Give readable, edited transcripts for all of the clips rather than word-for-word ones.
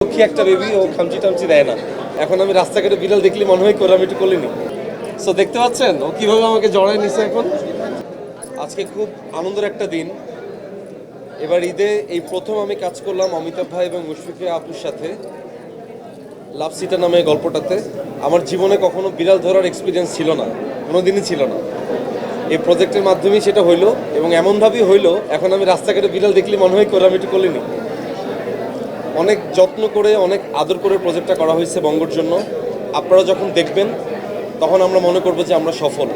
লক্ষ্মী একটা বেবি, ও খামচি টামচি দেয় না। এখন আমি রাস্তাঘাটে বিড়াল দেখলে মনে হয় করে আমি একটু করিনি। সো দেখতে পাচ্ছেন ও কিভাবে আমাকে জড়ায় নিছে। এখন আজকে খুব আনন্দের একটা দিন। এবার ঈদে এই প্রথম আমি কাজ করলাম অমিতাভ ভাই এবং মুশফিকা আপুর সাথে লাভ সিটা নামে গল্পটাতে। আমার জীবনে কখনো বিড়াল ধরার এক্সপিরিয়েন্স ছিল না, কোনোদিনই ছিল না। এই প্রজেক্টের মাধ্যমেই সেটা হইলো এবং এমনভাবেই হইলো এখন আমি রাস্তাঘাটে বিড়াল দেখলে মনে হয় করে আমি একটু করিনি। অনেক যত্ন করে অনেক আদর করে প্রজেক্টটা করা হয়েছে বঙ্গর জন্য। আপনারা যখন দেখবেন তখন আমরা মনে করবো যে আমরা সফল।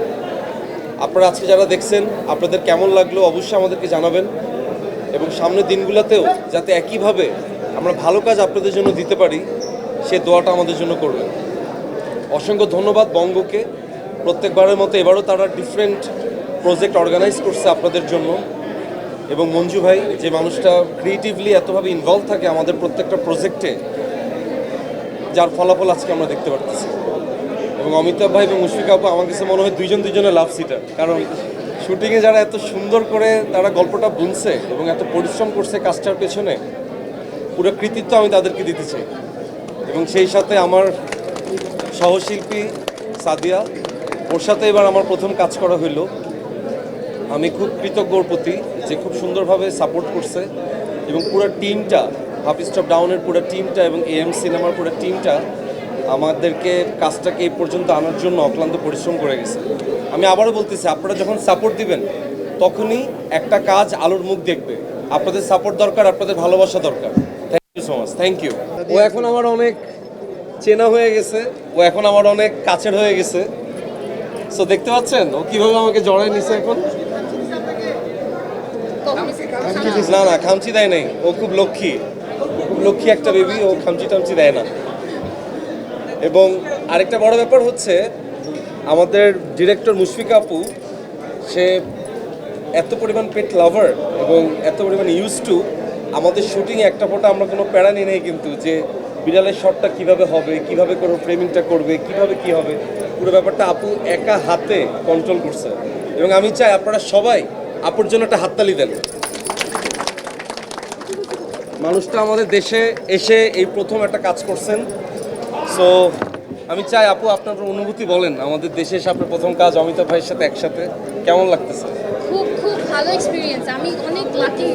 আপনারা আজকে যারা দেখছেন আপনাদের কেমন লাগলো অবশ্যই আমাদেরকে জানাবেন এবং সামনের দিনগুলোতেও যাতে একইভাবে আমরা ভালো কাজ আপনাদের জন্য দিতে পারি সে দোয়াটা আমাদের জন্য করবেন। অসংখ্য ধন্যবাদ বঙ্গকে। প্রত্যেকবারের মতো এবারও তারা ডিফারেন্ট প্রজেক্ট অর্গানাইজ করছে আপনাদের জন্য। এবং মঞ্জু ভাই যে মানুষটা ক্রিয়েটিভলি এতভাবে ইনভলভ থাকে আমাদের প্রত্যেকটা প্রজেক্টে, যার ফলাফল আজকে আমরা দেখতে পারতেছি। এবং অমিতাভ ভাই এবং মুশফিকা আপু আমার কাছে মনে হয় দুজনের লাভ সিটার। কারণ শুটিংয়ে যারা এত সুন্দর করে তারা গল্পটা বুনছে এবং এত পরিশ্রম করছে কাজটার পেছনে, পুরো কৃতিত্ব আমি তাদেরকে দিতে চাই। এবং সেই সাথে আমার সহশিল্পী সাদিয়া, ওর সাথে এবার আমার প্রথম কাজ করা হইলো। আমি খুব কৃতজ্ঞ ওর প্রতি যে খুব সুন্দরভাবে সাপোর্ট করছে এবং পুরো টিমটা, হাফ স্টপ ডাউনের পুরো টিমটা এবং এএম সিনেমার পুরো টিমটা আমাদেরকে কাজটাকে এই পর্যন্ত আনার জন্য অক্লান্ত পরিশ্রম করে গেছে। আমি আবারও বলতেছি, আপনারা যখন সাপোর্ট দিবেন তখনই একটা কাজ আলোর মুখ দেখবে। আপনাদের সাপোর্ট দরকার, আপনাদের ভালোবাসা দরকার। Thank you so much. Thank you. ও এখন আমার অনেক চেনা হয়ে গেছে, ও এখন আমার অনেক কাছের হয়ে গেছে। সো দেখতে পাচ্ছেন ও কিভাবে আমাকে জড়ায় নিছে। এখন না না, খামচি দেয় নাই। ও খুব লক্ষ্মী একটা বেবি, ও খামচি টামচি দেয় না। এবং আরেকটা বড় ব্যাপার হচ্ছে আমাদের ডিরেক্টর মুশফিকা আপু, সে এত পরিমাণ পেট লাভার এবং এত পরিমাণ ইউজ টু আমাদের শুটিংয়ে একটা ফোটা আমরা কোনো প্যারা নিয়ে নেই কিন্তু, যে বিড়ালের শটটা কিভাবে হবে, কিভাবে করে ফ্রেমিংটা করবে, কিভাবে কি হবে, পুরো ব্যাপারটা আপু একা হাতে কন্ট্রোল করছে। এবং আমি চাই আপনারা সবাই আপুর জন্য একটা হাততালি দেন। মানুষটা আমাদের দেশে এসে এই প্রথম একটা কাজ করছেন। সো আমি চাই আপু আপনার অনুভূতি বলেন, আমাদের দেশে এসে আপনার প্রথম কাজ অমিতাভ ভাইয়ের সাথে একসাথে কেমন লাগতেছে? খুব খুব ভালো এক্সপিরিয়েন্স, আমি অনেক লাকি।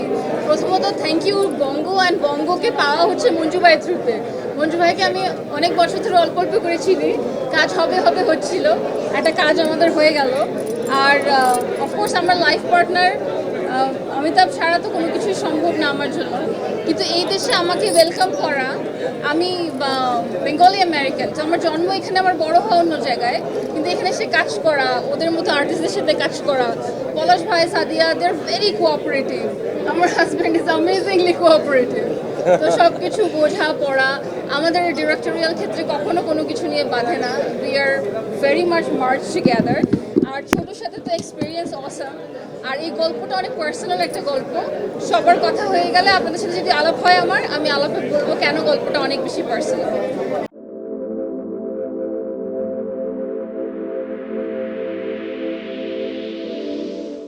প্রথমত থ্যাংক ইউ বঙ্গ অ্যান্ড বঙ্গকে পাওয়া হচ্ছে মঞ্জু ভাইয়ের থ্রুতে। মঞ্জু ভাইকে আমি অনেক বছর ধরে অল্প অল্প করেছিলি, কাজ হবে হচ্ছিল, একটা কাজ আমাদের হয়ে গেল। আর অফকোর্স আমার লাইফ পার্টনার অমিতাভ ছাড়া তো কোনো কিছুই সম্ভব না আমার জন্য। কিন্তু এই দেশে আমাকে ওয়েলকাম করা, আমি বেঙ্গলি আমেরিকান, তো আমার জন্ম এখানে, আমার বড় হওয়া অন্য জায়গায়, কিন্তু এখানে এসে কাজ করা, ওদের মতো আর্টিস্টদের সাথে কাজ করা, পলাশ ভাই, সাদিয়া, দে আর ভেরি কোঅপারেটিভ। আমার হাজব্যান্ড ইজ অ্যামেজিংলি কোঅপারেটিভ। তো সব কিছু বোঝা পড়া, আমাদের ডিরেক্টোরিয়াল ক্ষেত্রে কখনো কোনো কিছু নিয়ে বাধে না। We are very much march together. আর ছোটোর সাথে তো এক্সপিরিয়েন্স অসাম। আর এই গল্পটা অনেক পার্সোনাল একটা গল্প। সবার কথা হয়ে গেলে আপনাদের সাথে যদি আলাপ হয় আমি আলাপে বলবো কেন গল্পটা অনেক বেশি পার্সোনাল।